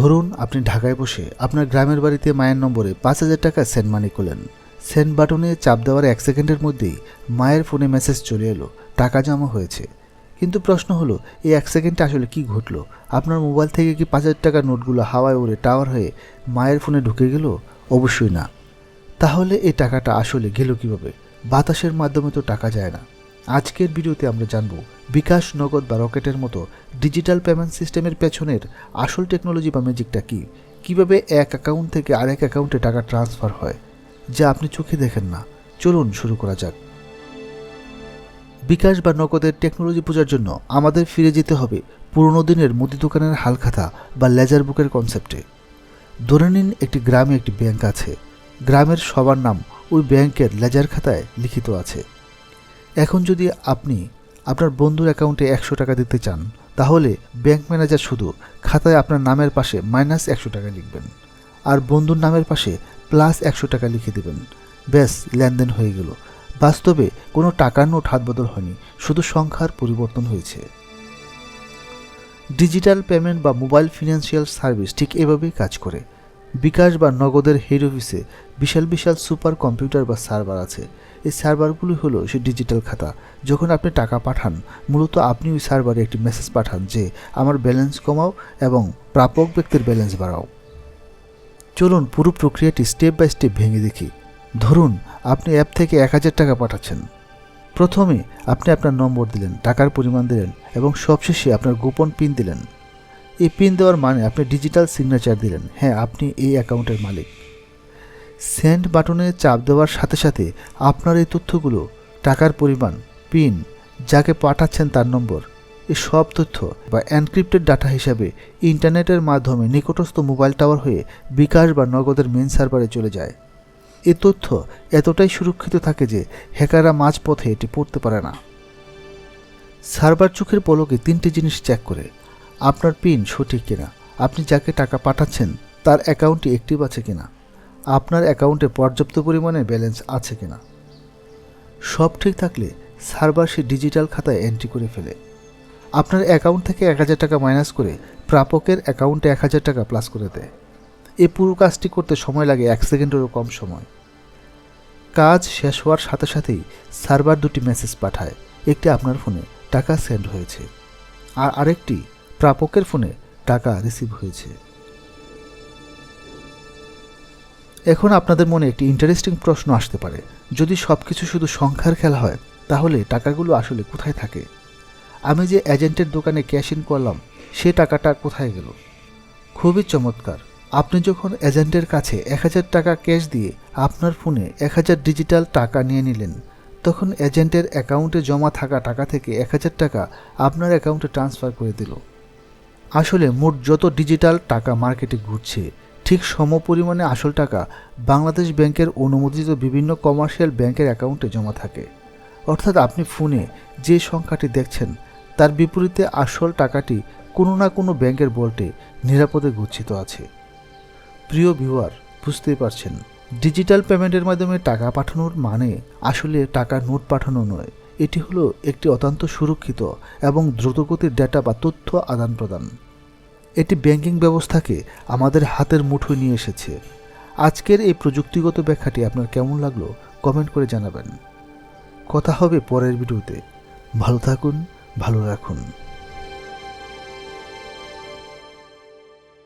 ধরুন আপনি ঢাকায় বসে আপনার গ্রামের বাড়িতে মায়ের নম্বরে 5,000 টাকা সেন্ড মানি করলেন। সেন্ড বাটনে চাপ দেওয়ার 1 সেকেন্ডের মধ্যেই মায়ের ফোনে মেসেজ চলে এলো, টাকা জমা হয়েছে। কিন্তু প্রশ্ন হলো, এই 1 সেকেন্ডে আসলে কি ঘটলো? আপনার মোবাইল থেকে কি 5,000 টাকার নোটগুলো হাওয়ায় উড়ে টাওয়ার হয়ে মায়ের ফোনে ঢুকে গেল? অবশ্যই না। তাহলে এই টাকাটা আসলে গেল কিভাবে? বাতাসের মাধ্যমে তো টাকা যায় না। আজকের ভিডিওতে আমরা জানব বিকাশ, নগদ বা রকেটের মতো ডিজিটাল পেমেন্ট সিস্টেমের পেছনের আসল টেকনোলজি বা ম্যাজিকটা কী, কীভাবে এক অ্যাকাউন্ট থেকে আরেক অ্যাকাউন্টে টাকা ট্রান্সফার হয়, যা আপনি চোখে দেখেন না। চলুন শুরু করা যাক। বিকাশ বা নগদের টেকনোলজি বোঝার জন্য আমাদের ফিরে যেতে হবে পুরনো দিনের মুদি দোকানের হালখাতা বা লেজার বুকের কনসেপ্টে। ধরে নিন একটি গ্রামে একটি ব্যাংক আছে। গ্রামের সবার নাম ওই ব্যাংকের লেজার খাতায় লিখিত আছে। এখন যদি আপনি আপনার বন্ধুর অ্যাকাউন্টে 100 টাকা দিতে চান, তাহলে ব্যাংক ম্যানেজার শুধু খাতায় আপনার নামের পাশে -100 টাকা লিখবেন আর বন্ধুর নামের পাশে +100 টাকা লিখে দেবেন। ব্যাস, লেনদেন হয়ে গেল। বাস্তবে কোনো টাকার নোট হাত বদল হয়নি, শুধু সংখ্যার পরিবর্তন হয়েছে। ডিজিটাল পেমেন্ট বা মোবাইল ফিনান্সিয়াল সার্ভিস ঠিক এভাবেই কাজ করে। বিকাশ বা নগদের হেড অফিসে বিশাল বিশাল সুপার কম্পিউটার বা সার্ভার আছে। এই সার্ভারগুলি হলো সে ডিজিটাল খাতা। যখন আপনি টাকা পাঠান, মূলত আপনি ওই সার্ভারে একটি মেসেজ পাঠান যে আমার ব্যালেন্স কমাও এবং প্রাপক ব্যক্তির ব্যালেন্স বাড়াও। চলুন পুরো প্রক্রিয়াটি স্টেপ বাই স্টেপ ভেঙে দেখি। ধরুন আপনি অ্যাপ থেকে 1,000 টাকা পাঠাচ্ছেন। প্রথমে আপনি আপনার নম্বর দিলেন, টাকার পরিমাণ দিলেন এবং সবশেষে আপনার গোপন পিন দিলেন। এই পিন দেওয়ার মানে আপনি ডিজিটাল সিগনেচার দিলেন, হ্যাঁ, আপনি এই অ্যাকাউন্টের মালিক। সেন্ড বাটনে চাপ দেওয়ার সাথে সাথে আপনার এই তথ্যগুলো, টাকার পরিমাণ, পিন, যাকে পাঠাচ্ছেন তার নম্বর, এই সব তথ্য বা এনক্রিপ্টেড ডাটা হিসাবে ইন্টারনেটের মাধ্যমে নিকটস্থ মোবাইল টাওয়ার হয়ে বিকাশ বা নগদের মেইন সার্ভারে চলে যায়। এই তথ্য এতটাই সুরক্ষিত থাকে যে হ্যাকাররা মাঝপথে এটি পড়তে পারে না। সার্ভার চোখের পলকে 3টে জিনিস চেক করে: আপনার পিন সঠিক কিনা, আপনি যাকে টাকা পাঠাচ্ছেন তার অ্যাকাউন্টটি অ্যাক্টিভ আছে কিনা, আপনার অ্যাকাউন্টে পর্যাপ্ত পরিমাণে ব্যালেন্স আছে কিনা। সব ঠিক থাকলে সার্ভার সে ডিজিটাল খাতায় এন্ট্রি করে ফেলে। আপনার অ্যাকাউন্ট থেকে 1,000 টাকা মাইনাস করে প্রাপকের অ্যাকাউন্টে 1,000 টাকা প্লাস করে দেয়। এই পুরো কাজটি করতে সময় লাগে 1 সেকেন্ডেরও কম সময়। কাজ শেষ হওয়ার সাথে সাথেই সার্ভার 2টি মেসেজ পাঠায়। একটি আপনার ফোনে, টাকা সেন্ড হয়েছে, আর আরেকটি প্রাপকের ফোনে, টাকা রিসিভ হয়েছে। এখন আপনাদের মনে একটি ইন্টারেস্টিং প্রশ্ন আসতে পারে, যদি সব কিছু শুধু সংখ্যার খেলা হয়, তাহলে টাকাগুলো আসলে কোথায় থাকে? আমি যে এজেন্টের দোকানে ক্যাশ ইন করলাম, সে টাকাটা কোথায় গেল? খুবই চমৎকার। আপনি যখন এজেন্টের কাছে 1,000 টাকা ক্যাশ দিয়ে আপনার ফোনে 1,000 ডিজিটাল টাকা নিয়ে নিলেন, তখন এজেন্টের অ্যাকাউন্টে জমা থাকা টাকা থেকে 1,000 টাকা আপনার অ্যাকাউন্টে ট্রান্সফার করে দিল। আসলে মোট যত ডিজিটাল টাকা মার্কেটে ঘুরছে, ঠিক সমপরিমাণে আসল টাকা বাংলাদেশ ব্যাংকের অনুমোদিত বিভিন্ন কমার্শিয়াল ব্যাংকের অ্যাকাউন্টে জমা থাকে। অর্থাৎ আপনি ফোনে যে সংখ্যাটি দেখছেন, তার বিপরীতে আসল টাকাটি কোনো না কোনো ব্যাংকের ভল্টে নিরাপদে গচ্ছিত আছে। প্রিয় ভিউয়ার, বুঝতেই পারছেন, ডিজিটাল পেমেন্টের মাধ্যমে টাকা পাঠানোর মানে আসলে টাকা নোট পাঠানো নয়। এটি হলো একটি অত্যন্ত সুরক্ষিত এবং দ্রুতগতির ডেটা বা তথ্য আদান প্রদান। এটি ব্যাংকিং ব্যবস্থাকে আমাদের হাতের মুঠোয় নিয়ে এসেছে। আজকের এই প্রযুক্তিগত ব্যাখ্যাটি আপনার কেমন লাগলো কমেন্ট করে জানাবেন। কথা হবে পরের ভিডিওতে। ভালো থাকুন, ভালো রাখুন।